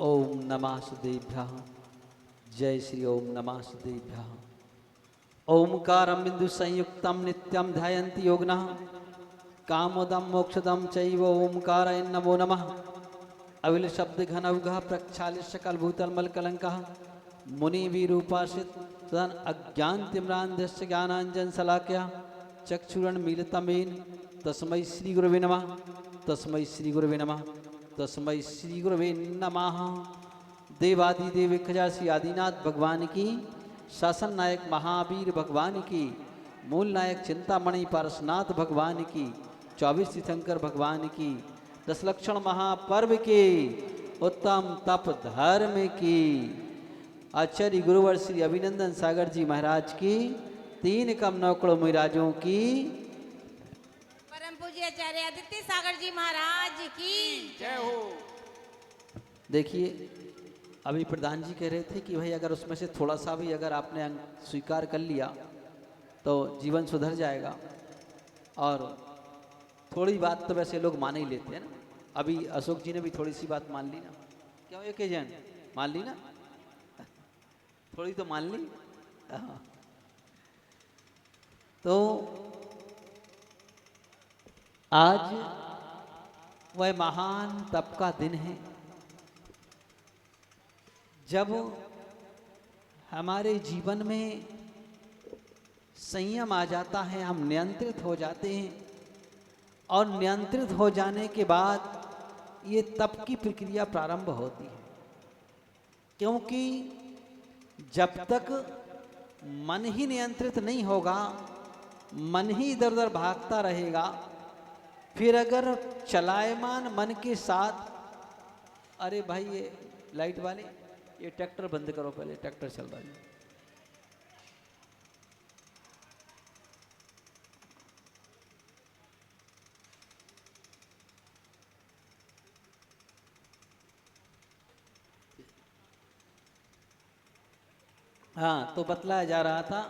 ओम नमः सुदेभ्यः। जय श्री ओम नमः सुदेभ्यः। ओमकारं बिंदु संयुक्तं नित्यं ध्यायन्ति योगिनः कामोदं मोक्षदं चैव ओमकाराय नमो नमः। अविल शब्द घन उघ प्रक्षालित सकल भूतल मल कलंकः मुनि विरूपासित तदन अज्ञान तिम्रांधस्य ज्ञानांजन सलाक्या चक्षुरण मीलितमेन तस्मै श्री गुरुवे नमः। तस्मै श्री गुरुवे नमः। तस्मै श्री गुरुवे नमः। देवादिदेव खजासी आदिनाथ भगवान की, शासन नायक महावीर भगवान की, मूल नायक चिंतामणि पारसनाथ भगवान की, 24 तीर्थंकर भगवान की, 10 लक्षण महापर्व के उत्तम तप धर्म की, आचार्य गुरुवर श्री अभिनंदन सागर जी महाराज की, 3 कम 9 करोड़ महाराजों की, परम पूज्य आचार्य आदित्य सागर जी महाराज की जय हो। देखिए अभी प्रधान जी कह रहे थे कि भाई अगर उसमें से थोड़ा सा भी अगर आपने स्वीकार कर लिया तो जीवन सुधर जाएगा। और थोड़ी बात तो वैसे लोग मान ही लेते हैं ना। अभी अशोक जी ने भी थोड़ी सी बात मान ली ना, क्यों एक जन मान ली ना, थोड़ी तो मान ली। हाँ। तो आज वह महान तप का दिन है जब हमारे जीवन में संयम आ जाता है, हम नियंत्रित हो जाते हैं। और नियंत्रित हो जाने के बाद ये तप की प्रक्रिया प्रारंभ होती है। क्योंकि जब तक मन ही नियंत्रित नहीं होगा, मन ही इधर उधर भागता रहेगा, फिर अगर चलायमान मन के साथ, अरे भाई ये लाइट वाले ये ट्रैक्टर बंद करो, पहले ट्रैक्टर चल रहा है। हाँ, तो बतलाया जा रहा था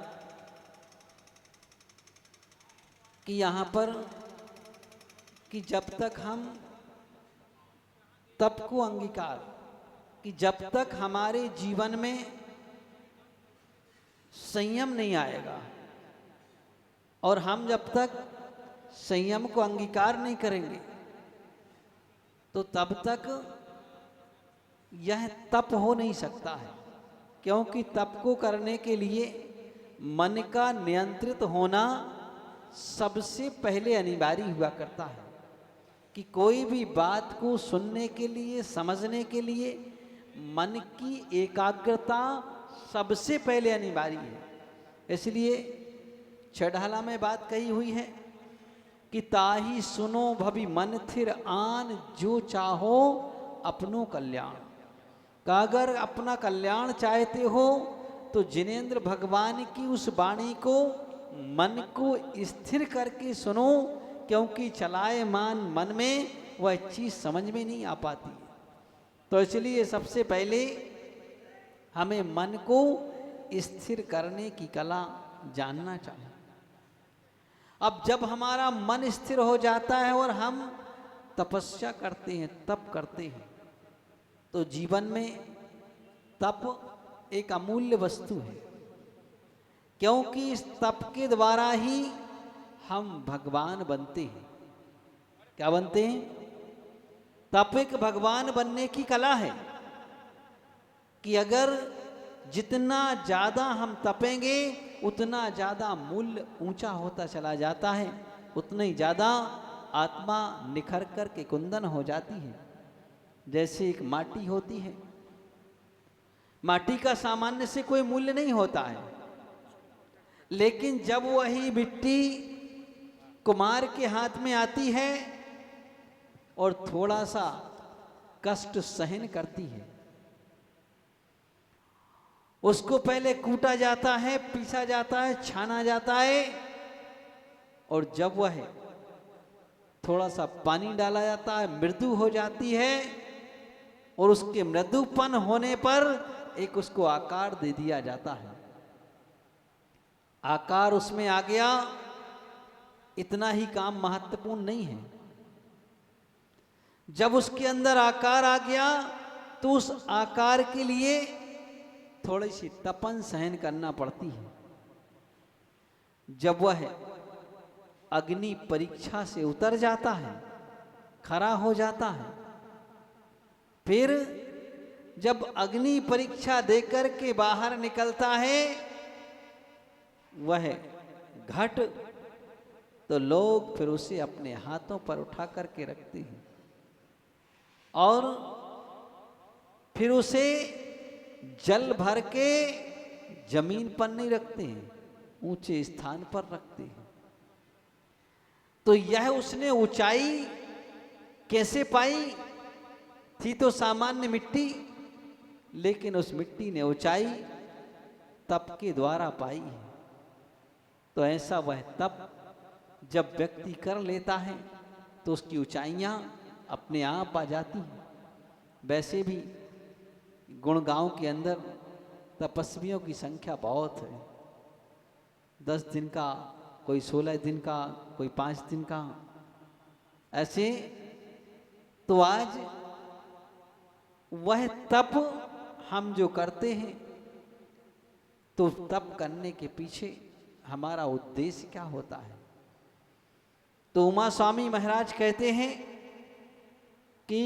कि यहाँ पर कि जब तक हम तप को अंगीकार, कि जब तक हमारे जीवन में संयम नहीं आएगा और हम जब तक संयम को अंगीकार नहीं करेंगे तो तब तक यह तप हो नहीं सकता है। क्योंकि तप को करने के लिए मन का नियंत्रित होना सबसे पहले अनिवार्य हुआ करता है। कि कोई भी बात को सुनने के लिए, समझने के लिए मन की एकाग्रता सबसे पहले अनिवार्य है। इसलिए छठाला में बात कही हुई है कि ताही सुनो भवि मन थिर आन जो चाहो अपनो कल्याण। का अगर अपना कल्याण चाहते हो तो जिनेंद्र भगवान की उस वाणी को, मन को स्थिर करके सुनो। क्योंकि चलायमान मन में वह चीज समझ में नहीं आ पाती। तो इसलिए सबसे पहले हमें मन को स्थिर करने की कला जानना चाहिए। अब जब हमारा मन स्थिर हो जाता है और हम तपस्या करते हैं, तप करते हैं, तो जीवन में तप एक अमूल्य वस्तु है। क्योंकि इस तप के द्वारा ही हम भगवान बनते हैं। क्या बनते हैं? तप एक भगवान बनने की कला है। कि अगर जितना ज्यादा हम तपेंगे उतना ज्यादा मूल्य ऊंचा होता चला जाता है, उतना ही ज्यादा आत्मा निखर कर के कुंदन हो जाती है। जैसे एक माटी होती है, माटी का सामान्य से कोई मूल्य नहीं होता है, लेकिन जब वही मिट्टी कुम्हार के हाथ में आती है और थोड़ा सा कष्ट सहन करती है, उसको पहले कूटा जाता है, पीसा जाता है, छाना जाता है, और जब वह थोड़ा सा पानी डाला जाता है, मृदु हो जाती है, और उसके मृदुपन होने पर एक उसको आकार दे दिया जाता है। आकार उसमें आ गया, इतना ही काम महत्वपूर्ण नहीं है। जब उसके अंदर आकार आ गया तो उस आकार के लिए थोड़ी सी तपन सहन करना पड़ती है। जब वह अग्नि परीक्षा से उतर जाता है, खरा हो जाता है, फिर जब अग्नि परीक्षा देकर के बाहर निकलता है वह घट, तो लोग फिर उसे अपने हाथों पर उठा करके रखते हैं और फिर उसे जल भर के जमीन पर नहीं रखते हैं, ऊंचे स्थान पर रखते हैं। तो यह उसने ऊंचाई कैसे पाई? थी तो सामान्य मिट्टी, लेकिन उस मिट्टी ने ऊंचाई तप के द्वारा पाई है। तो ऐसा वह तप जब व्यक्ति कर लेता है तो उसकी ऊंचाइयां अपने आप आ जाती हैं। वैसे भी गुड़गांव के अंदर तपस्वियों की संख्या बहुत है। 10 दिन का, कोई 16 दिन का, कोई 5 दिन का, ऐसे। तो आज वह तप हम जो करते हैं, तो तप करने के पीछे हमारा उद्देश्य क्या होता है? तो उमा स्वामी महाराज कहते हैं कि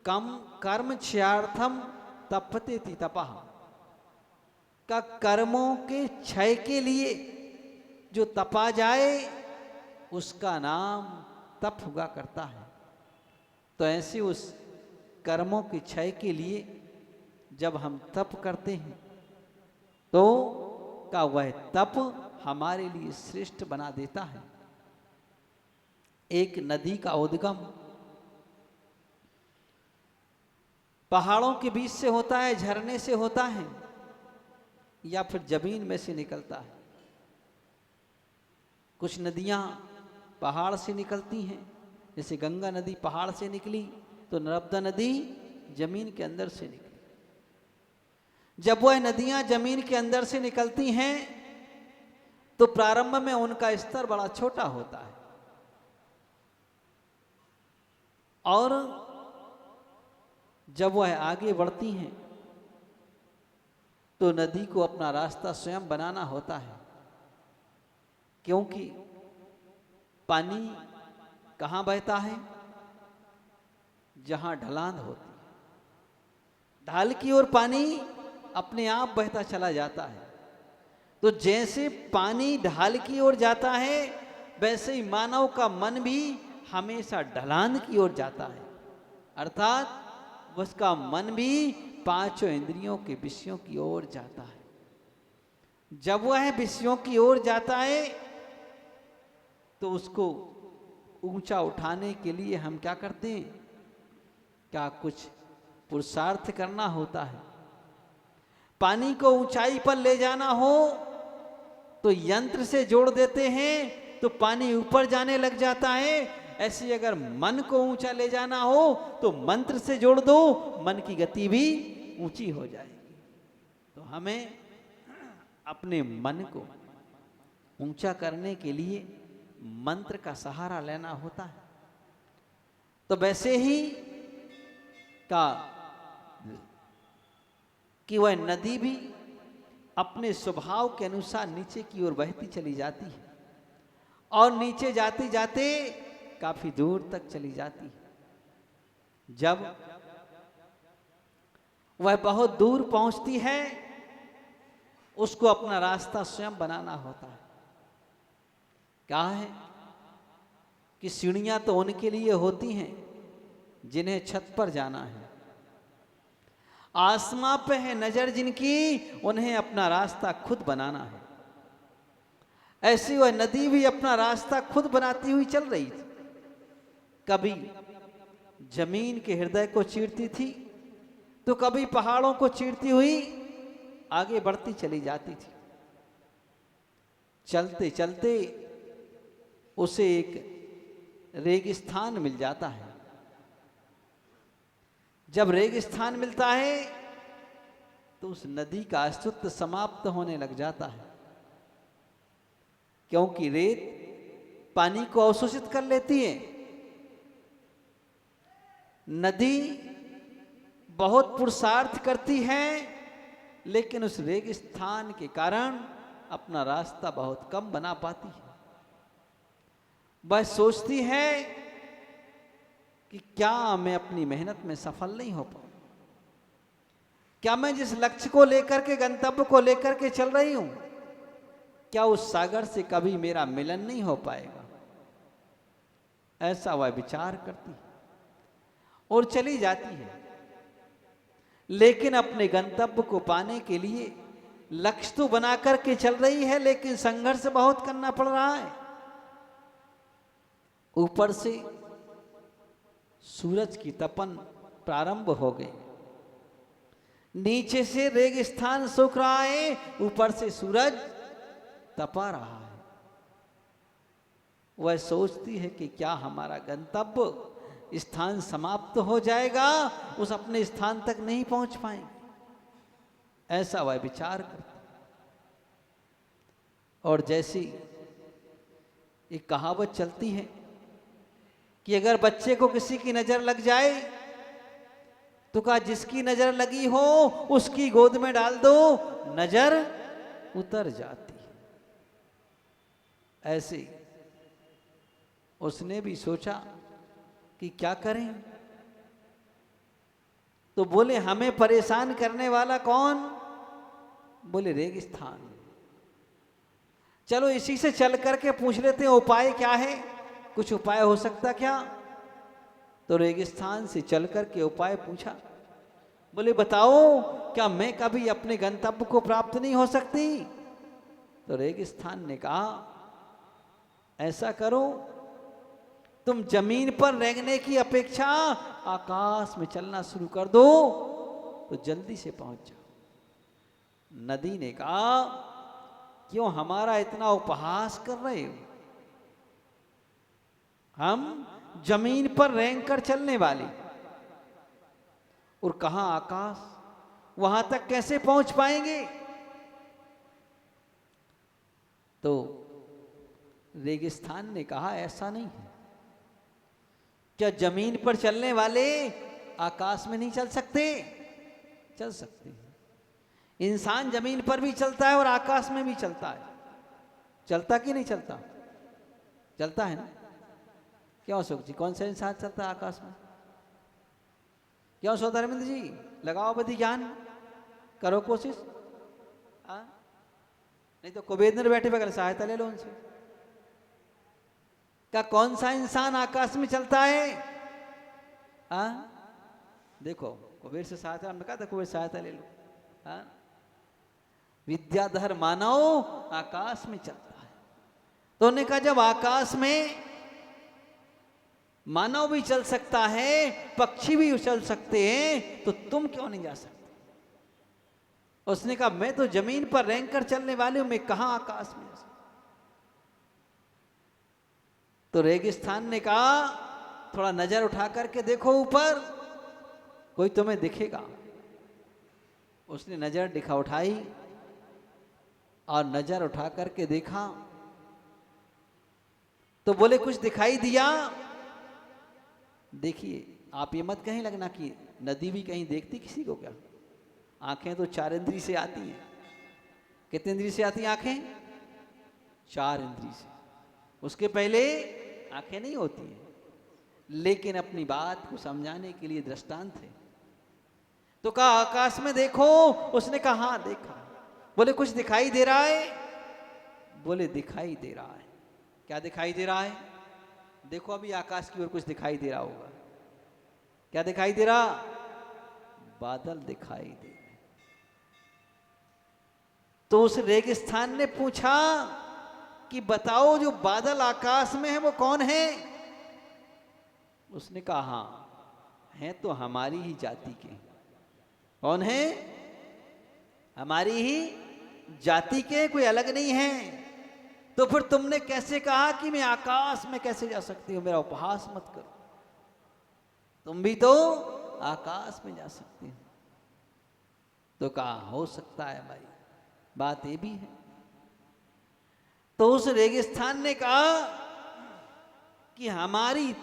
कम कर्म क्षयार्थम तपते ति तपः, का कर्मों के क्षय के लिए जो तपा जाए उसका नाम तप हुआ करता है। तो ऐसे उस कर्मों के क्षय के लिए जब हम तप करते हैं तो का वह तप हमारे लिए श्रेष्ठ बना देता है। एक नदी का उद्गम पहाड़ों के बीच से होता है, झरने से होता है, या फिर जमीन में से निकलता है। कुछ नदियां पहाड़ से निकलती हैं, जैसे गंगा नदी पहाड़ से निकली, तो नर्मदा नदी जमीन के अंदर से निकली। जब वह नदियां जमीन के अंदर से निकलती हैं तो प्रारंभ में उनका स्तर बड़ा छोटा होता है, और जब वह आगे बढ़ती हैं तो नदी को अपना रास्ता स्वयं बनाना होता है। क्योंकि पानी कहाँ बहता है? जहां ढलान होती है। ढाल की ओर पानी अपने आप बहता चला जाता है। तो जैसे पानी ढाल की ओर जाता है, वैसे ही मानव का मन भी हमेशा ढलान की ओर जाता है। अर्थात उसका मन भी पांचों इंद्रियों के विषयों की ओर जाता है। जब वह विषयों की ओर जाता है तो उसको ऊंचा उठाने के लिए हम क्या करते हैं? क्या कुछ पुरुषार्थ करना होता है। पानी को ऊंचाई पर ले जाना हो तो यंत्र से जोड़ देते हैं, तो पानी ऊपर जाने लग जाता है। ऐसे अगर मन को ऊंचा ले जाना हो तो मंत्र से जोड़ दो, मन की गति भी ऊंची हो जाएगी। तो हमें अपने मन को ऊंचा करने के लिए मंत्र का सहारा लेना होता है। तो वैसे ही का कि वह नदी भी अपने स्वभाव के अनुसार नीचे की ओर बहती चली जाती है, और नीचे जाते जाते काफी दूर तक चली जाती है। जब वह बहुत दूर पहुंचती है, उसको अपना रास्ता स्वयं बनाना होता है। क्या है कि सीढ़ियां तो उनके लिए होती हैं जिन्हें छत पर जाना है। आसमां पे है नजर जिनकी, उन्हें अपना रास्ता खुद बनाना है। ऐसी वह नदी भी अपना रास्ता खुद बनाती हुई चल रही थी। कभी जमीन के हृदय को चीरती थी, तो कभी पहाड़ों को चीरती हुई आगे बढ़ती चली जाती थी। चलते चलते उसे एक रेगिस्तान मिल जाता है। जब रेगिस्तान मिलता है तो उस नदी का अस्तित्व समाप्त होने लग जाता है, क्योंकि रेत पानी को अवशोषित कर लेती है। नदी बहुत पुरुषार्थ करती है, लेकिन उस रेगिस्तान के कारण अपना रास्ता बहुत कम बना पाती है। वह सोचती है कि क्या मैं अपनी मेहनत में सफल नहीं हो पाऊं, क्या मैं जिस लक्ष्य को लेकर के, गंतव्य को लेकर के चल रही हूं, क्या उस सागर से कभी मेरा मिलन नहीं हो पाएगा। ऐसा वह विचार करती है और चली जाती है। लेकिन अपने गंतव्य को पाने के लिए लक्ष्य तो बना करके चल रही है, लेकिन संघर्ष बहुत करना पड़ रहा है। ऊपर से सूरज की तपन प्रारंभ हो गई, नीचे से रेगिस्तान सूख रहा है, ऊपर से सूरज तपा रहा है। वह सोचती है कि क्या हमारा गंतव्य स्थान समाप्त हो जाएगा, उस अपने स्थान तक नहीं पहुंच पाएंगे। ऐसा वह विचार करती। और जैसी एक कहावत चलती है कि अगर बच्चे को किसी की नजर लग जाए तो कहा जिसकी नजर लगी हो उसकी गोद में डाल दो, नजर उतर जाती है। ऐसे उसने भी सोचा कि क्या करें, तो बोले हमें परेशान करने वाला कौन? बोले रेगिस्तान। चलो इसी से चल करके पूछ लेते हैं उपाय क्या है, कुछ उपाय हो सकता क्या? तो रेगिस्तान से चल करके उपाय पूछा। बोले बताओ, क्या मैं कभी अपने गंतव्य को प्राप्त नहीं हो सकती? तो रेगिस्तान ने कहा ऐसा करो, तुम जमीन पर रेंगने की अपेक्षा आकाश में चलना शुरू कर दो तो जल्दी से पहुंच जाओ। नदी ने कहा क्यों हमारा इतना उपहास कर रहे हो? हम जमीन पर रेंग कर चलने वाले, और कहां आकाश, वहां तक कैसे पहुंच पाएंगे? तो रेगिस्तान ने कहा ऐसा नहीं है। क्या जमीन पर चलने वाले आकाश में नहीं चल सकते? चल सकते हैं। इंसान जमीन पर भी चलता है और आकाश में भी चलता है। चलता कि नहीं चलता? चलता है ना? क्यों अशोक जी, कौन सा इंसान चलता है आकाश में? क्यों सौदारविंद जी, लगाओ बुद्धि ज्ञान, करो कोशिश। नहीं तो कुबेर बैठे बगल सहायता ले लो उनसे। क्या कौन सा इंसान आकाश में चलता है? देखो कुबेर से सहायता, हमने कहा था कुबेर सहायता ले लो। विद्याधर मानव आकाश में चलता है। तो उन्होंने कहा जब आकाश में मानव भी चल सकता है, पक्षी भी चल सकते हैं, तो तुम क्यों नहीं जा सकते? उसने कहा मैं तो जमीन पर रेंग कर चलने वाले हूं, मैं कहां आकाश में जा सकता? तो रेगिस्तान ने कहा थोड़ा नजर उठा करके देखो ऊपर, कोई तुम्हें दिखेगा। उसने नजर उठाई और नजर उठा करके देखा तो बोले कुछ दिखाई दिया। देखिए आप ये मत कहीं लगना कि नदी भी कहीं देखती किसी को क्या? आंखें तो 4 इंद्री से आती हैं। कितने इंद्री से आती हैं आंखें? 4 इंद्री से। उसके पहले आंखें नहीं होती हैं। लेकिन अपनी बात को समझाने के लिए दृष्टांत है। तो कहा आकाश में देखो। उसने कहा हाँ देखा। बोले कुछ दिखाई दे रहा है? बोले दिखाई दे रहा है। क्या दिखाई दे रहा है? देखो अभी आकाश की ओर कुछ दिखाई दे रहा होगा। क्या दिखाई दे रहा? बादल दिखाई दे रहे। तो उस रेगिस्तान ने पूछा कि बताओ जो बादल आकाश में है वो कौन है? उसने कहा हाँ हैं तो हमारी ही जाति के। कौन है? हमारी ही जाति के, कोई अलग नहीं है। तो फिर तुमने कैसे कहा कि मैं आकाश में कैसे जा सकती हूं? मेरा उपहास मत करो, तुम भी तो आकाश में जा सकती हो। तो कहा हो सकता है भाई, बात ये भी है। तो उस रेगिस्तान ने कहा कि हमारी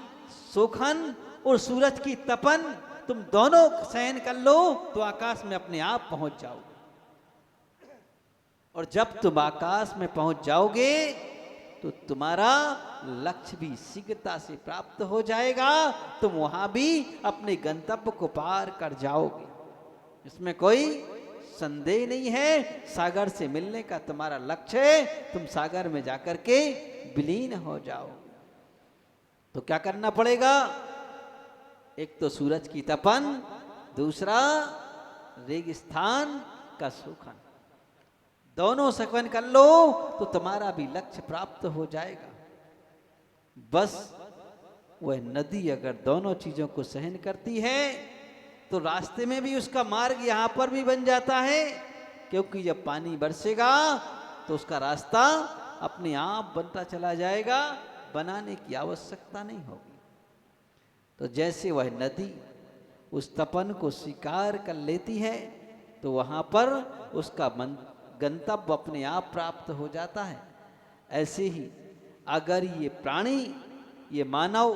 सोखन और सूरज की तपन तुम दोनों शयन कर लो तो आकाश में अपने आप पहुंच जाओगे। और जब तुम आकाश में पहुंच जाओगे तो तुम्हारा लक्ष्य भी शीघ्रता से प्राप्त हो जाएगा, तुम वहां भी अपने गंतव्य को पार कर जाओगे। इसमें कोई संदेह नहीं है। सागर से मिलने का तुम्हारा लक्ष्य है, तुम सागर में जाकर के विलीन हो जाओगे। तो क्या करना पड़ेगा? एक तो सूरज की तपन, दूसरा रेगिस्तान का सूखन। दोनों सकवन कर लो तो तुम्हारा भी लक्ष्य प्राप्त हो जाएगा। बस वह नदी अगर दोनों चीजों को सहन करती है तो रास्ते में भी उसका मार्ग यहां पर भी बन जाता है, क्योंकि जब पानी बरसेगा तो उसका रास्ता अपने आप बनता चला जाएगा, बनाने की आवश्यकता नहीं होगी। तो जैसे वह नदी उस तपन को स्वीकार कर लेती है तो वहां पर उसका गंतव्य अपने आप प्राप्त हो जाता है। ऐसे ही अगर ये प्राणी, ये मानव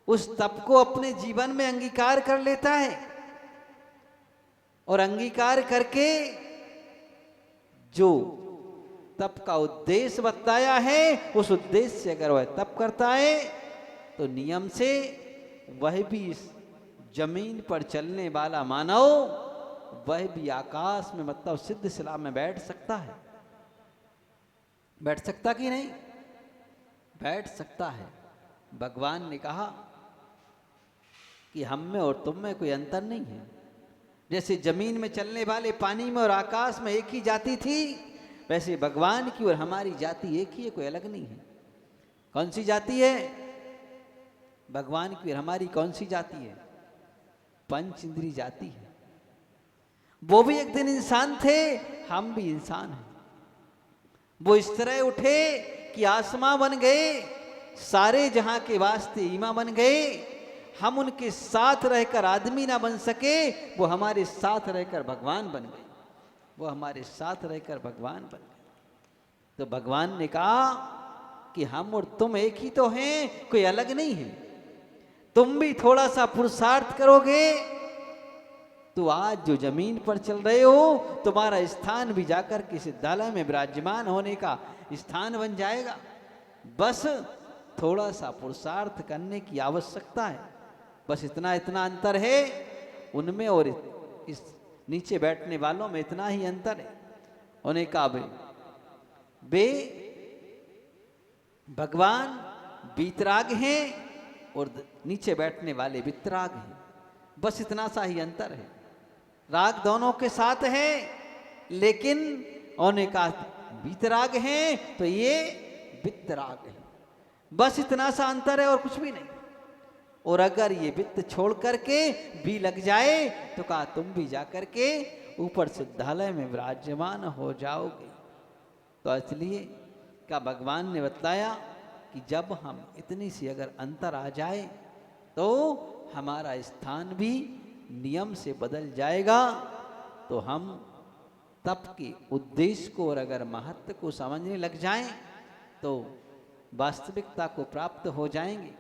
उस तप को अपने जीवन में अंगीकार कर लेता है और अंगीकार करके जो तप का उद्देश्य बताया है उस उद्देश्य से अगर वह तप करता है तो नियम से वह भी इस जमीन पर चलने वाला मानव वह भी आकाश में मतलब सिद्ध शिला में बैठ सकता है। बैठ सकता कि नहीं? बैठ सकता है। भगवान ने कहा कि हम में और तुम में कोई अंतर नहीं है। जैसे जमीन में चलने वाले पानी में और आकाश में एक ही जाति थी, वैसे भगवान की और हमारी जाति एक ही है, कोई अलग नहीं है। कौन सी जाति है? भगवान की और हमारी कौन सी जाति है? पंच इंद्री जाति है। वो भी एक दिन इंसान थे, हम भी इंसान हैं। वो इस तरह उठे कि आसमां बन गए, सारे जहां के वास्ते ईमा बन गए। हम उनके साथ रहकर आदमी ना बन सके, वो हमारे साथ रहकर भगवान बन गए। वो हमारे साथ रहकर भगवान बन गए। तो भगवान ने कहा कि हम और तुम एक ही तो हैं, कोई अलग नहीं है। तुम भी थोड़ा सा पुरुषार्थ करोगे तो आज जो जमीन पर चल रहे हो तुम्हारा स्थान भी जाकर के सिद्धालय में विराजमान होने का स्थान बन जाएगा। बस थोड़ा सा पुरुषार्थ करने की आवश्यकता है। बस इतना इतना अंतर है उनमें और इस नीचे बैठने वालों में, इतना ही अंतर है। उन्हें कहा वे भगवान वीतराग हैं और नीचे बैठने वाले वितराग हैं। बस इतना सा ही अंतर है। राग दोनों के साथ है, लेकिन उन्हें कहा वीतराग हैं तो ये वितराग है। बस इतना सा अंतर है और कुछ भी नहीं। और अगर ये वित्त छोड़ करके भी लग जाए तो कहा तुम भी जाकर के ऊपर सिद्धालय में विराजमान हो जाओगे। तो इसलिए क्या भगवान ने बताया कि जब हम इतनी सी अगर अंतर आ जाए तो हमारा स्थान भी नियम से बदल जाएगा। तो हम तप के उद्देश्य को और अगर महत्व को समझने लग जाएं तो वास्तविकता को प्राप्त हो जाएंगे।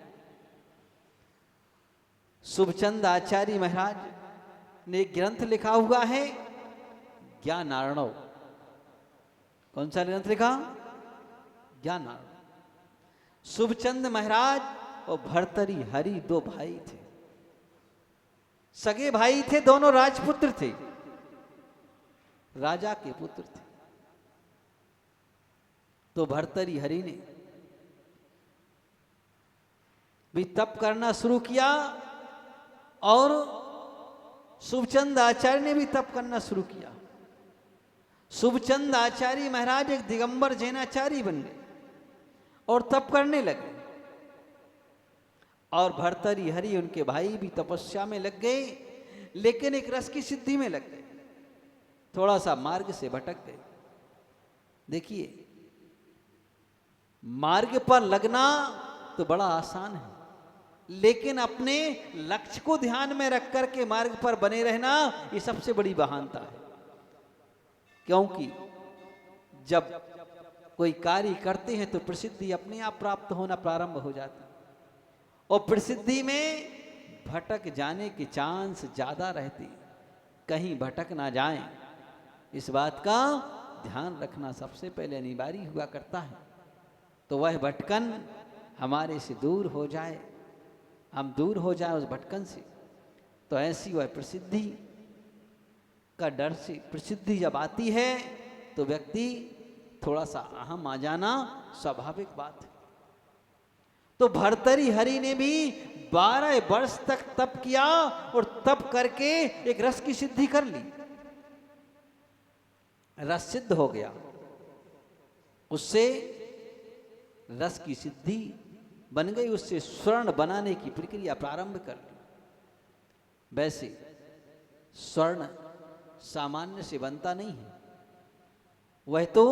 शुभचंद आचार्य महाराज ने एक ग्रंथ लिखा हुआ है ज्ञानार्णव। कौन सा ग्रंथ लिखा? ज्ञानार्णव। शुभचंद महाराज और भर्तरी हरि दो भाई थे, सगे भाई थे, दोनों राजपुत्र थे, राजा के पुत्र थे। तो भर्तरी हरि ने भी तप करना शुरू किया और शुभचंद आचार्य ने भी तप करना शुरू किया। शुभचंद आचार्य महाराज एक दिगंबर जैनाचार्य बन गए और तप करने लगे। और भर्तरी हरि उनके भाई भी तपस्या में लग गए, लेकिन एक रस की सिद्धि में लग गए, थोड़ा सा मार्ग से भटक गए। देखिए, मार्ग पर लगना तो बड़ा आसान है, लेकिन अपने लक्ष्य को ध्यान में रख कर के मार्ग पर बने रहना ये सबसे बड़ी महानता है। क्योंकि जब कोई कार्य करते हैं तो प्रसिद्धि अपने आप प्राप्त होना प्रारंभ हो जाती है, और प्रसिद्धि में भटक जाने के चांस ज़्यादा रहते, कहीं भटक ना जाएं, इस बात का ध्यान रखना सबसे पहले अनिवार्य हुआ करता है। तो वह भटकन हमारे से दूर हो जाए, हम दूर हो जाए उस भटकन से। तो ऐसी वह प्रसिद्धि का डर से, प्रसिद्धि जब आती है तो व्यक्ति थोड़ा सा अहम आ जाना स्वाभाविक बात है। तो भर्तृहरि हरि ने भी 12 वर्ष तक तप किया और तप करके एक रस की सिद्धि कर ली, रस सिद्ध हो गया, उससे रस की सिद्धि बन गई, उससे स्वर्ण बनाने की प्रक्रिया प्रारंभ कर ली। वैसे स्वर्ण सामान्य से बनता नहीं है, वह तो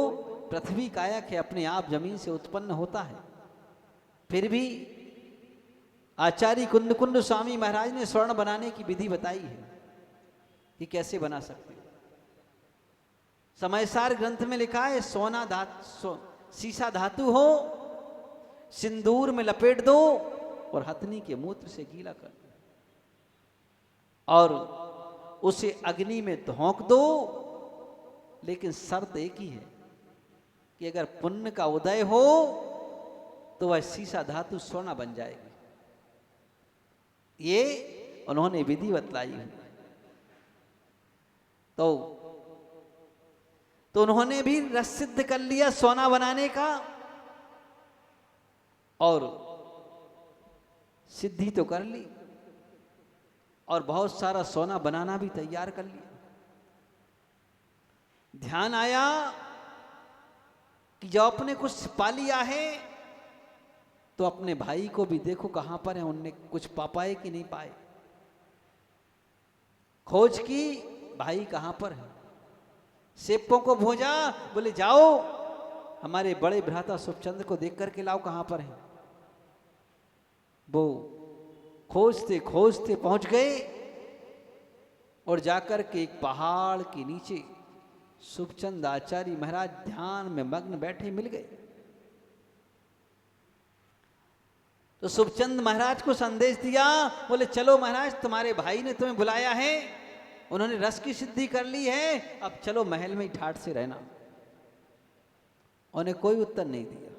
पृथ्वी काया के अपने आप जमीन से उत्पन्न होता है। फिर भी आचार्य कुंद स्वामी महाराज ने स्वर्ण बनाने की विधि बताई है कि कैसे बना सकते हो। समयसार ग्रंथ में लिखा है, सोना धातु, सीसा धातु हो, सिंदूर में लपेट दो और हथनी के मूत्र से गीला कर दो और उसे अग्नि में धोंक दो। लेकिन शर्त एक ही है कि अगर पुण्य का उदय हो तो वह सीसा धातु सोना बन जाएगी। ये उन्होंने विधि बतलाई है। तो उन्होंने भी रस सिद्ध कर लिया सोना बनाने का, और सिद्धि तो कर ली और बहुत सारा सोना बनाना भी तैयार कर लिया। ध्यान आया कि जब अपने कुछ पा लिया है तो अपने भाई को भी देखो कहां पर है, उनने कुछ पा पाए कि नहीं पाए। खोज की, भाई कहां पर है। सेवकों को भेजा, बोले जाओ हमारे बड़े भ्राता सुखचंद्र को देख करके लाओ कहां पर है। वो खोजते खोजते पहुंच गए और जाकर के एक पहाड़ के नीचे सुखचंद आचार्य महाराज ध्यान में मग्न बैठे मिल गए। तो सुखचंद महाराज को संदेश दिया, बोले चलो महाराज तुम्हारे भाई ने तुम्हें बुलाया है, उन्होंने रस की सिद्धि कर ली है, अब चलो महल में ही ठाठ से रहना। उन्हें कोई उत्तर नहीं दिया,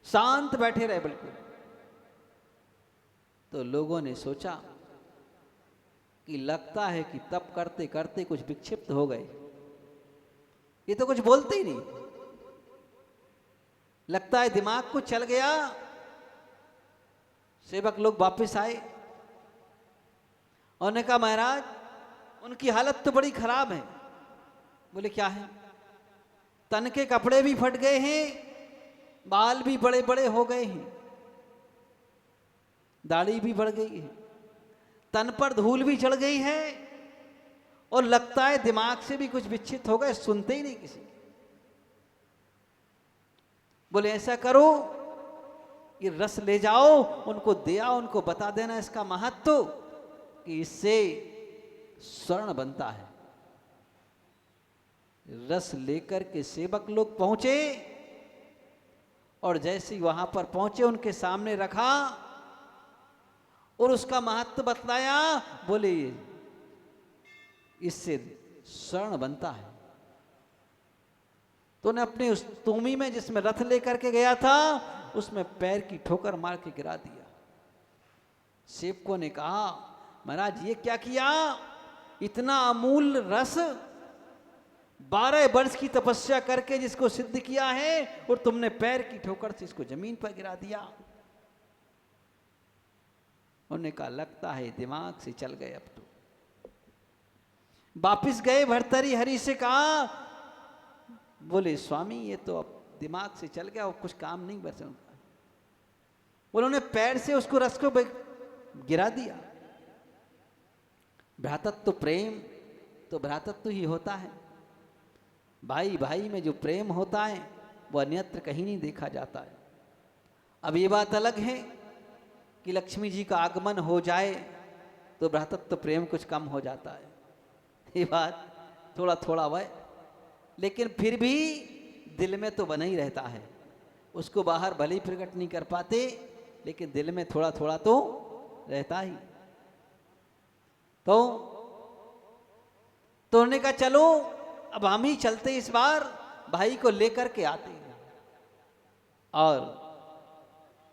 शांत बैठे रहे बिल्कुल। तो लोगों ने सोचा कि लगता है कि तप करते करते कुछ विक्षिप्त हो गए, ये तो कुछ बोलते ही नहीं, लगता है दिमाग को चल गया। सेवक लोग वापस आए, उन्होंने कहा महाराज उनकी हालत तो बड़ी खराब है। बोले क्या है? तन के कपड़े भी फट गए हैं, बाल भी बड़े बड़े हो गए हैं, दाढ़ी भी बढ़ गई है, तन पर धूल भी चढ़ गई है और लगता है दिमाग से भी कुछ विच्छित हो गए, सुनते ही नहीं किसी। बोले ऐसा करो, ये रस ले जाओ, उनको दे आओ, उनको बता देना इसका महत्व कि इससे स्वर्ण बनता है। रस लेकर के सेवक लोग पहुंचे और जैसे ही वहां पर पहुंचे उनके सामने रखा और उसका महत्व बतलाया। बोले इससे स्वर्ण बनता है। तो ने अपने उस तूमी में जिसमें रथ लेकर के गया था उसमें पैर की ठोकर मार के गिरा दिया। सेवकों ने कहा महाराज ये क्या किया? इतना अमूल्य रस 12 वर्ष की तपस्या करके जिसको सिद्ध किया है और तुमने पैर की ठोकर से इसको जमीन पर गिरा दिया। उन्होंने कहा लगता है दिमाग से चल गए। अब तो वापिस गए, भर्तृहरि हरि से कहा, बोले स्वामी ये तो अब दिमाग से चल गया और कुछ काम नहीं बचा। उन्होंने पैर से उसको रस को गिरा दिया। भ्रातत्व प्रेम तो भ्रातत्व ही होता है। भाई भाई में जो प्रेम होता है वो अन्यत्र कहीं नहीं देखा जाता है। अब ये बात अलग है कि लक्ष्मी जी का आगमन हो जाए तो भ्रातत्व प्रेम कुछ कम हो जाता है, ये बात थोड़ा थोड़ा वह, लेकिन फिर भी दिल में तो बना ही रहता है। उसको बाहर भले ही प्रकट नहीं कर पाते लेकिन दिल में थोड़ा थोड़ा तो रहता ही। तो उन्होंने कहा चलो अब हम ही चलते, इस बार भाई को लेकर के आते हैं। और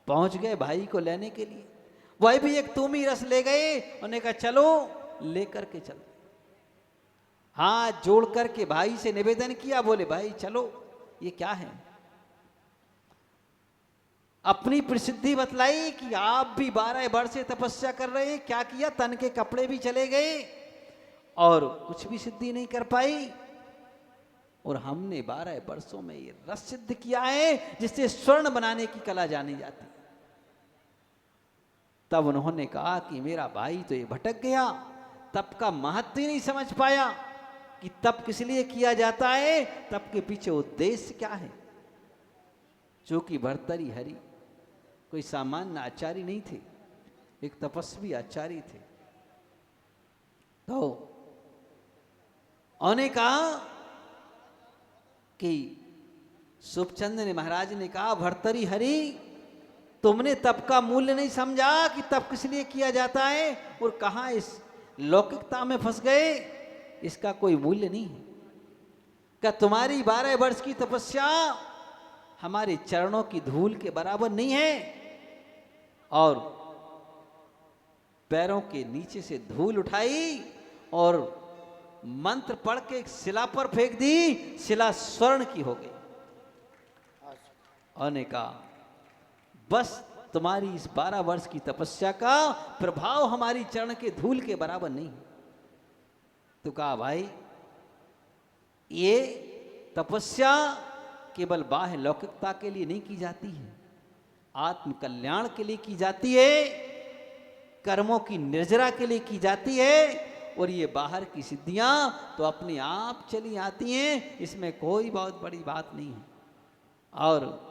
पहुंच गए भाई को लेने के लिए। वही भी एक तुम ही रस ले गए। उन्होंने कहा चलो लेकर के चलते। हाथ जोड़ करके भाई से निवेदन किया, बोले भाई चलो, ये क्या है। अपनी प्रसिद्धि बतलाई कि आप भी 12 वर्ष से तपस्या कर रहे हैं। क्या किया, तन के कपड़े भी चले गए और कुछ भी सिद्धि नहीं कर पाई। और हमने 12 वर्षों में ये रस सिद्ध किया है जिससे स्वर्ण बनाने की कला जानी जाती। तब उन्होंने कहा कि मेरा भाई तो ये भटक गया, तप का महत्व ही नहीं समझ पाया कि तप किस लिए किया जाता है, तप के पीछे उद्देश्य क्या है। जो कि भर्तृहरि हरि कोई सामान्य आचार्य नहीं थे, एक तपस्वी आचार्य थे। तो उन्होंने कहा कि सुखचंद ने महाराज ने कहा, भर्तृहरि हरि तुमने तप का मूल्य नहीं समझा कि तप किस लिए किया जाता है, और कहाँ इस लौकिकता में फंस गए, इसका कोई मूल्य नहीं है। क्या तुम्हारी 12 वर्ष की तपस्या हमारे चरणों की धूल के बराबर नहीं है। और पैरों के नीचे से धूल उठाई और मंत्र पढ़ के एक शिला पर फेंक दी, शिला स्वर्ण की हो गई। और कहा बस तुम्हारी इस 12 वर्ष की तपस्या का प्रभाव हमारी चरण के धूल के बराबर नहीं। तो कहा भाई ये तपस्या केवल बाह्य लौकिकता के लिए नहीं की जाती है, आत्म कल्याण के लिए की जाती है, कर्मों की निर्जरा के लिए की जाती है। और ये बाहर की सिद्धियां तो अपने आप चली आती हैं, इसमें कोई बहुत बड़ी बात नहीं है। और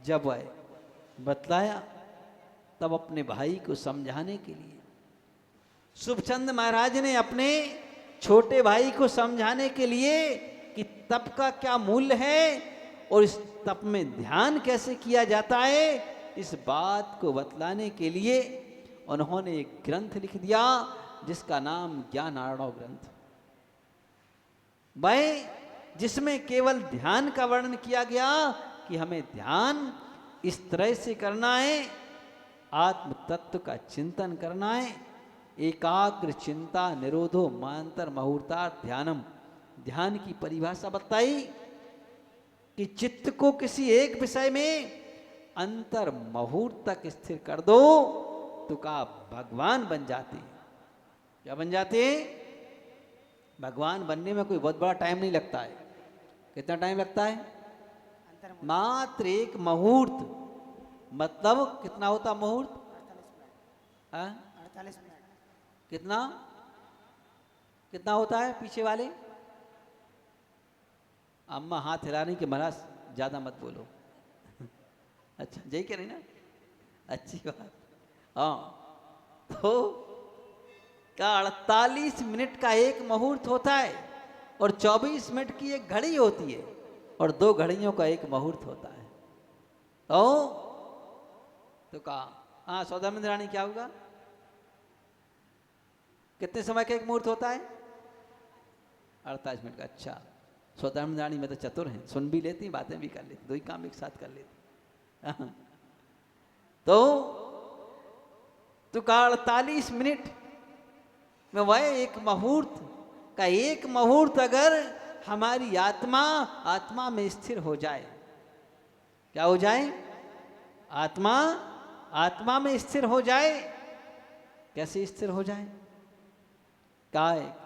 जब वह बतलाया तब अपने भाई को समझाने के लिए सुखचंद महाराज ने अपने छोटे भाई को समझाने के लिए कि तप का क्या मूल्य है और इस तप में ध्यान कैसे किया जाता है, इस बात को बतलाने के लिए उन्होंने एक ग्रंथ लिख दिया जिसका नाम ज्ञानार्णव ग्रंथ। भाई जिसमें केवल ध्यान का वर्णन किया गया कि हमें ध्यान इस तरह से करना है, आत्म तत्व का चिंतन करना है। एकाग्र चिंता निरोधो मांतर मुहूर्तार्थ ध्यानम, ध्यान की परिभाषा बताई कि चित्त को किसी एक विषय में अंतर मुहूर्त तक स्थिर कर दो तो का भगवान बन जाते हैं। क्या बन जाते हैं? भगवान बनने में कोई बहुत बड़ा टाइम नहीं लगता है। कितना टाइम लगता है? मात्र एक मुहूर्त। मतलब कितना होता मुहूर्त? 48 मिनट। कितना कितना होता है पीछे वाले? अम्मा हाथ हिला रही कि महाराज ज्यादा मत बोलो। अच्छा यही कह रही ना, अच्छी बात। हाँ तो क्या 48 मिनट का एक मुहूर्त होता है और 24 मिनट की एक घड़ी होती है और 2 घड़ियों का एक मुहूर्त होता है। तो कहा हाँ सौदामिनी रानी क्या होगा? कितने समय का एक मुहूर्त होता है? 48 मिनट का। अच्छा सौदामिनी रानी में तो चतुर हैं, सुन भी लेती बातें भी कर लेती, 2 ही काम एक साथ कर लेती। तो कहा 48 मिनट में वह एक मुहूर्त का एक मुहूर्त अगर हमारी आत्मा में स्थिर हो जाए, क्या हो जाए? आत्मा में स्थिर हो जाए। कैसे स्थिर हो जाए? क्या है?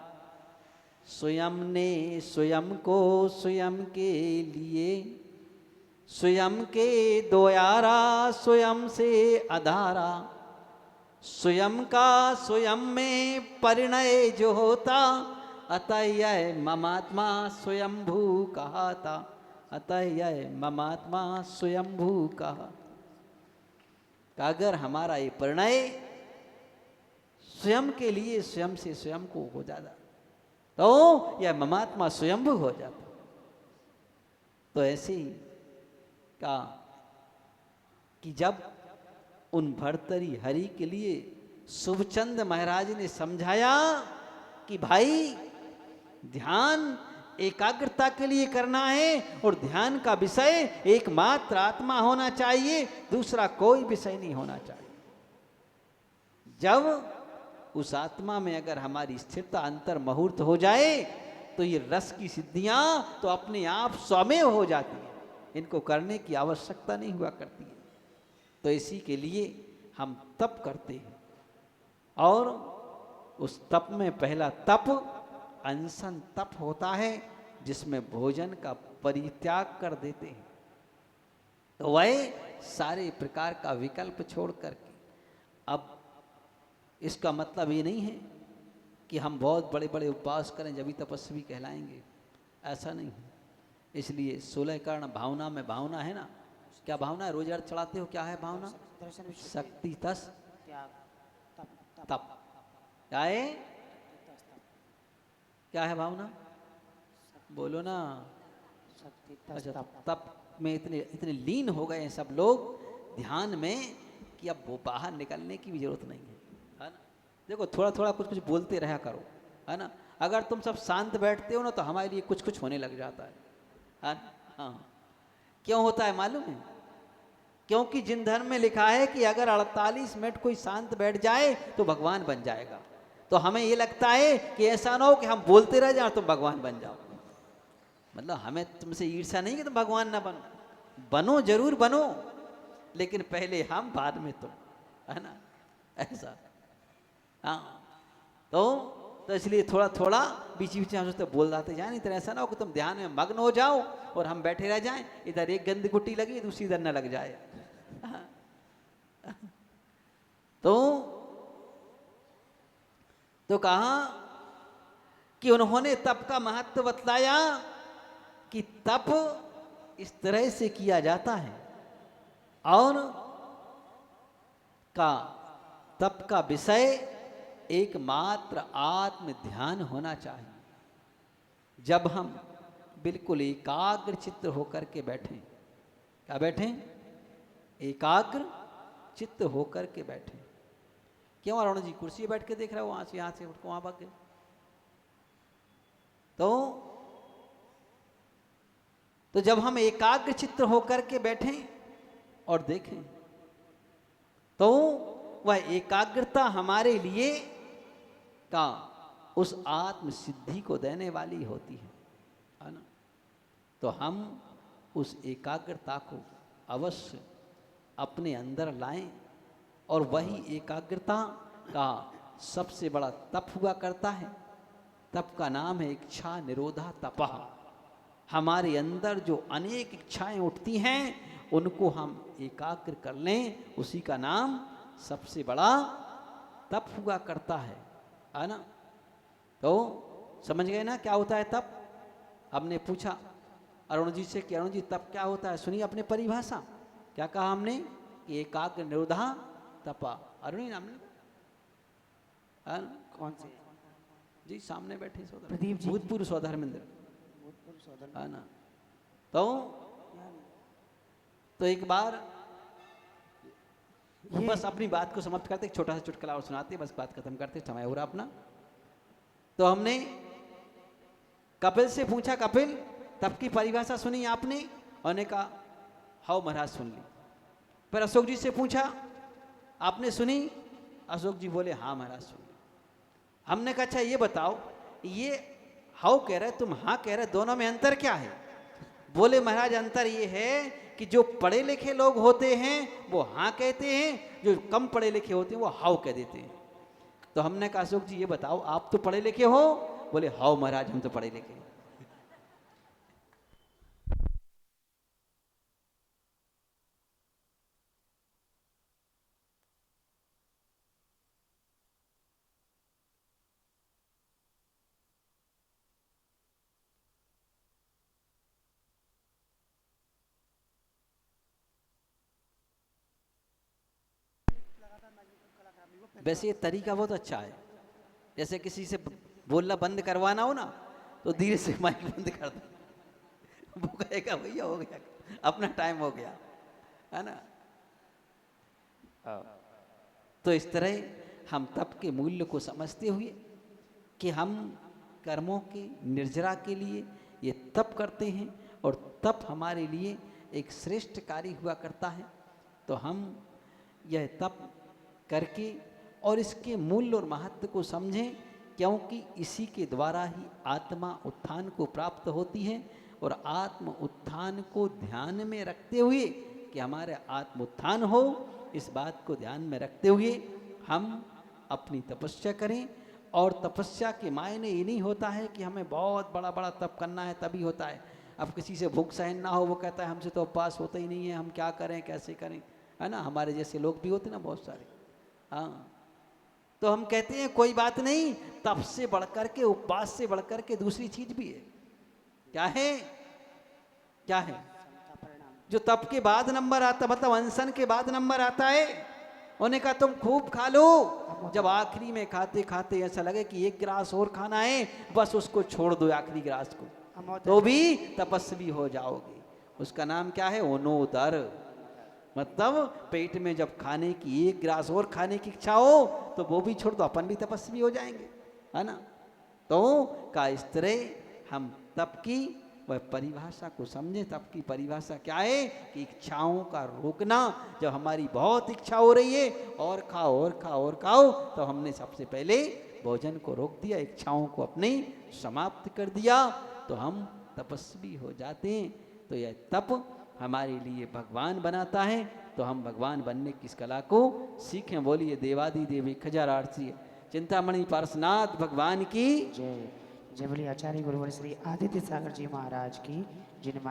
स्वयं ने स्वयं को स्वयं के लिए, स्वयं के दोयारा स्वयं से अधारा, स्वयं का स्वयं में परिणय जो होता, अतः यह ममात्मा स्वयंभू कहाता। अतः यह ममात्मा स्वयंभू कहा। अगर हमारा ये परिणय स्वयं के लिए स्वयं से स्वयं को हो जाता तो यह ममात्मा स्वयंभू हो जाता। तो ऐसे ही कहा कि जब उन भर्तृहरि हरि के लिए शुभचंद महाराज ने समझाया कि भाई ध्यान एकाग्रता के लिए करना है और ध्यान का विषय एकमात्र आत्मा होना चाहिए, दूसरा कोई विषय नहीं होना चाहिए। जब उस आत्मा में अगर हमारी स्थिरता अंतर मुहूर्त हो जाए तो ये रस की सिद्धियां तो अपने आप स्वमेव हो जाती हैं, इनको करने की आवश्यकता नहीं हुआ करती है। तो इसी के लिए हम तप करते हैं और उस तप में पहला तप अनशन तप होता है, जिसमें भोजन का परित्याग कर देते हैं। तो वह सारे प्रकार का विकल्प छोड़ करके, अब इसका मतलब ये नहीं है कि हम बहुत बड़े बड़े उपवास करें जब भी तपस्वी कहलाएंगे, ऐसा नहीं है। इसलिए 16 कर्ण भावना में भावना है ना, क्या भावना है? रोज अर्थ चढ़ाते हो, क्या है भावना? शक्ति तस तप। क्या है? क्या है भावना? बोलो ना। अच्छा, तप में इतने लीन हो गए हैं सब लोग ध्यान में कि अब वो बाहर निकलने की भी जरूरत नहीं है ना। देखो थोड़ा थोड़ा कुछ कुछ बोलते रहा करो, है ना। अगर तुम सब शांत बैठते हो ना तो हमारे लिए कुछ कुछ होने लग जाता है ना? हाँ, क्यों होता है मालूम है? क्योंकि जिन धर्म में लिखा है कि अगर 48 मिनट कोई शांत बैठ जाए तो भगवान बन जाएगा, तो हमें ये लगता है कि ऐसा ना हो कि हम बोलते रह जाओ तुम भगवान बन जाओ। मतलब हमें तुमसे ईर्ष्या नहीं कि तुम भगवान ना बनो, बनो जरूर बनो, लेकिन पहले हम बाद में तुम, है ना, ऐसा। हाँ, तो इसलिए थोड़ा थोड़ा बीच बीच में हम सोचते बोल जाते जाए, नहीं तो ऐसा ना हो कि तुम ध्यान में मग्न हो जाओ और हम बैठे रह जाएं, इधर एक गंदी गुट्टी लगी दूसरी इधर न लग जाए। तो कहा कि उन्होंने तप का महत्व बतलाया कि तप इस तरह से किया जाता है और का तप का विषय एकमात्र आत्म ध्यान होना चाहिए। जब हम बिल्कुल एकाग्र चित्त होकर के बैठें, क्या बैठें? एकाग्र चित्त होकर के बैठें। क्यों अरुण जी कुर्सी बैठ के देख रहे हो? वहां से यहां से उठ को वहां भाग गए। तो जब हम एकाग्र चित्त होकर के बैठें और देखें तो वह एकाग्रता हमारे लिए का उस आत्म सिद्धि को देने वाली होती है ना। तो हम उस एकाग्रता को अवश्य अपने अंदर लाएं और वही एकाग्रता का सबसे बड़ा तप हुआ करता है। तप का नाम है इच्छा निरोधा तपः। हमारे अंदर जो अनेक इच्छाएं उठती हैं उनको हम एकाग्र कर लें, उसी का नाम सबसे बड़ा तप हुआ करता है ना। तो समझ गए ना क्या होता है तप? हमने पूछा अरुण जी से कि अरुण जी तप क्या होता है, सुनिए अपने परिभाषा। क्या कहा हमने? कि एकाग्र निरोधा तपा। अरुण नाम कौन से जी? सामने बैठे सौदा प्रदीप जी, भूतपूर्व सौधर्मेंद्र, है ना। तो एक बार बस अपनी बात को समाप्त करते, एक छोटा सा चुटकुला और सुनाते, बस बात खत्म करते, समय हो रहा अपना। तो हमने कपिल से पूछा, कपिल तप की परिभाषा सुनी आपने? उन्होंने कहा हाउ महाराज सुन ली। फिर अशोक जी से पूछा, आपने सुनी? अशोक जी बोले हाँ महाराज सुन ली। हमने कहा अच्छा ये बताओ, ये हाउ कह रहे तुम हाँ कह रहे, दोनों में अंतर क्या है? बोले महाराज अंतर ये है कि जो पढ़े लिखे लोग होते हैं वो हाँ कहते हैं, जो कम पढ़े लिखे होते हैं वो हाउ कह देते हैं। तो हमने कहा अशोक जी ये बताओ आप तो पढ़े लिखे हो? बोले हाउ महाराज हम तो पढ़े लिखे हैं। वैसे ये तरीका बहुत अच्छा है। जैसे किसी से बोलना बंद करवाना हो ना तो धीरे से माइक बंद कर दो, वो कहेगा भैया हो गया, अपना टाइम हो गया, है ना। तो इस तरह हम तप के मूल्य को समझते हुए कि हम कर्मों की निर्जरा के लिए ये तप करते हैं और तप हमारे लिए एक श्रेष्ठ कार्य हुआ करता है, तो हम यह तप करके और इसके मूल्य और महत्व को समझें, क्योंकि इसी के द्वारा ही आत्मा उत्थान को प्राप्त होती है। और आत्म उत्थान को ध्यान में रखते हुए कि हमारे आत्म उत्थान हो, इस बात को ध्यान में रखते हुए हम अपनी तपस्या करें। और तपस्या के मायने ये नहीं होता है कि हमें बहुत बड़ा बड़ा तप करना है तभी होता है। अब किसी से भूख सहन ना हो, वो कहता है हमसे तो उपवास होता ही नहीं है, हम क्या करें कैसे करें, है ना। हमारे जैसे लोग भी होते ना बहुत सारे, हाँ। तो हम कहते हैं कोई बात नहीं, तप से बढ़कर के, उपवास से बढ़कर के दूसरी चीज भी है। क्या है? क्या है? जो तप के बाद नंबर आता, मतलब अनशन के बाद नंबर आता है, उन्होंने कहा तुम खूब खा लो, जब आखिरी में खाते खाते ऐसा लगे कि एक गिलास और खाना है, बस उसको छोड़ दो आखिरी गिलास को, तो भी तपस्वी हो जाओगे। उसका नाम क्या है? ओनोदर। मतलब पेट में जब खाने की एक गिलास और खाने की इच्छा हो तो वो भी छोड़ दो, अपन भी तपस्वी हो जाएंगे, है ना। तो का इस तरह हम तप की वह परिभाषा को समझें। तप की परिभाषा क्या है कि इच्छाओं का रोकना। जब हमारी बहुत इच्छा हो रही है और खाओ और खाओ और खाओ, तो हमने सबसे पहले भोजन को रोक दिया, इच्छाओं को अपने समाप्त कर दिया, तो हम तपस्वी हो जाते हैं। तो यह तप हमारे लिए भगवान बनाता है, तो हम भगवान बनने की इस कला को सीखें। बोलिए देवादि देवी खजारार्थी चिंतामणि पार्श्वनाथ भगवान की जय। जय बोलिए आचार्य गुरुवर श्री आदित्य सागर जी महाराज की, जिन